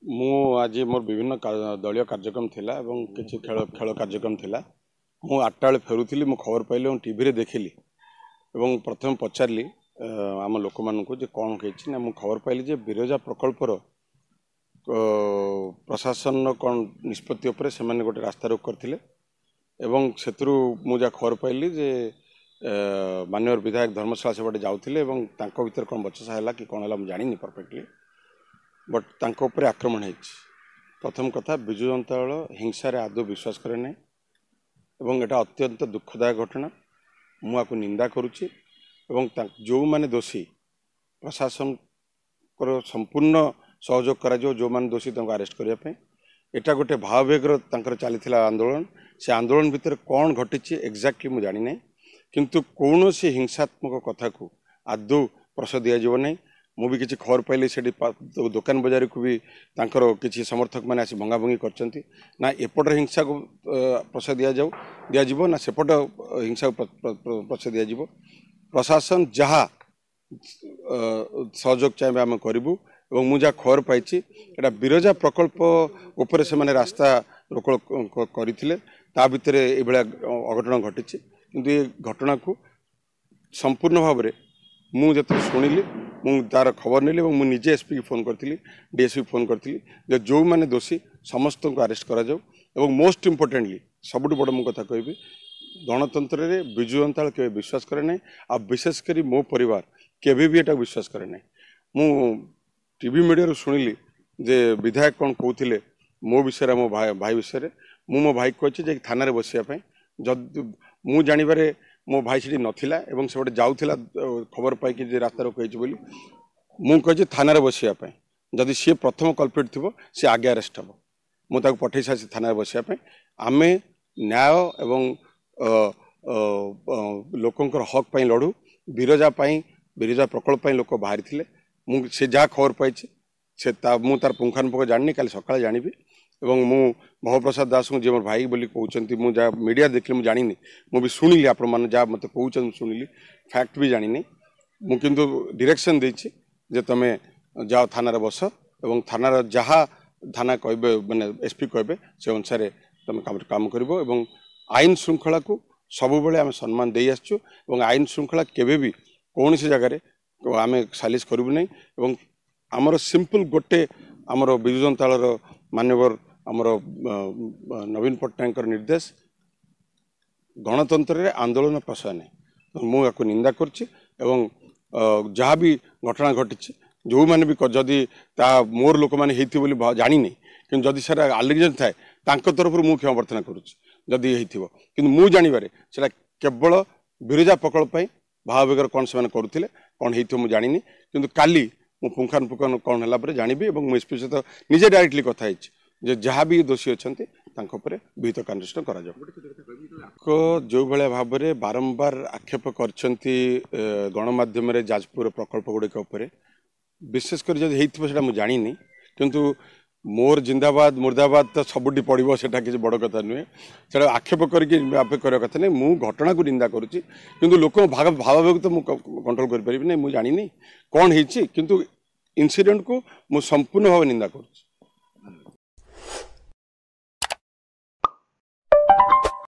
मु आज मोर विभिन्न दलीय कार्यक्रम थिला एवं किसी खेल खेल कार्यक्रम थिला मु 8टा बेले फेरुली मु खबर पाइली टीवी रे देखिली एवं प्रथम पचारली आम लोक मानू जे कौन कही मु खबर पाइली जे बिरजा प्रकल्पर प्रशासन कौन निष्पत्ति उपरे से माने गोटे रास्ता रोक करथिले एवं सेतु मुझा खबर पाइली जे माननीय विधायक धर्मशाला से बाटे जाउथिले एवं तांको भीतर कौन बचसा है कि कौन है मुझे जानी परफेक्टली बट तांको ऊपर आक्रमण है। प्रथम कथा विजु जनता दल हिंसा आदौ विश्वास करे ना एवं एटा अत्यंत दुखदायक घटना मुझे निंदा करुच्ची जो माने दोषी प्रशासन को संपूर्ण सहयोग करा जो माने दोषी अरेस्ट करने एटा गोटे भाववेगर चली आंदोलन से आंदोलन भितर कौन घटी एक्जाक्टली मुझे जानी ना किंतु कौन सी हिंसात्मक कथा को आदौ प्रश्रय दिज्व ना मु भी किसी खबर पाइली से दुकान बजार को भी किसी समर्थक मैंने आसी भंगाभंगी कर एपटर हिंसा को प्रश्रय दिज्व ना सेपट हिंसा को प्रश्रय दिज्व प्रशासन जहाँ सहयोग चाहिए आम करूँ और मुझे खबर पाई बिरजा प्रकल्प उपरे से माने रास्ता रोक करते भितर ये अघटन घटी किंतु ये घटना को संपूर्ण भाव में मुझे शुणिली मुझे तार खबर नेली मुझे निजे एसपी की फोन करी डीएसपी फोन करी जो मैंने दोषी समस्त को अरेस्ट करा मोस्ट इम्पोर्टेंटली सबुठ बड़ मु कथा कहि गणतंत्र रे विजु जनता के विश्वास करे ना आ विशेषकर मो परिवार केवे भी एटा विश्वास करे ना मु टीवी मीडिया शुणिली जे विधायक कौन कहते मो विषय मो भाई विषय मो भाई कही थाना रे बसिया जब मु जानिबारे मो भाई से नथिला एवं से जाऊला खबर पाई रास्ता रोक बोली मुझे थाना बसिया जदि सी प्रथम कल्प्रिट थी सी आगे अरेस्ट हम मुझे पठे सारी थाना बसिया आमे न्याय एवं लोकंकर हक पाई लड़ू बिरजा प्रकल्प लोक बाहरी थे से जहाँ खबर पाई से तार पुंखानुपुंख जानी काली सकाଳେ जानी एवं मु भवप्रसाद दास को जी मोर भाई बोली कहते मुझे मीडिया देखली मुझे जानी मुझे शुणिली आपण मैंने जहाँ मत कहते शुणिली फैक्ट भी जानी मु किंतु डायरेक्शन देछि जे तमे जाओ थाना बस एवं थाना जहाँ थाना कहे माने एसपी कहे से अनुसार तुम काम कर आईन श्रृंखला को सब बेले आम सम्मान दे आसचु आईन श्रृंखला केबे भी कौन सी जगार आम सालिश करूँ नहीं आमर सिंपल गोटे आमर विजु जनता दल मान्यवर आमर नवीन पट्टनायक निर्देश गणतंत्र रे आंदोलन प्रश्रय नहीं मुझे निंदा करुच्ची जहाँ भी घटना घटी जो मैंने भी जदि मोर लोक मैंने होती जानी नहीं कि जदि सर आलिगेशन थाए तरफ मुझे क्षमा प्रार्थना करुच्ची कि मुझे जानवर से केवल बिरजा प्रकल्प भाववेगर कौन से करुले कौन हो जानी कि काली मु पुंखानुपुंख कौन है जानवी और एसपी सहित निजे डायरेक्टली कथा जहाँ भी दोषी अच्छा विहित कार्यानुष्ठान करा जो भाया भाव में बारंबार आक्षेप कर गणमाध्यम जाजपुर प्रकल्प गुड़िक विशेषकर जब होता मुझे जानी किंतु मोर जिंदाबाद मुर्दाबाद तो सबुटी पड़ो से किसी बड़ कथा नुहे से आक्षेप कर कथा नहीं मु घटना को निंदा करुच्ची किंतु लोक भाव तो मुझे कंट्रोल कर पारि मुझे जानी कौन हो किंतु इनसीडेंट को मुझे संपूर्ण भाव निंदा करुच्ची।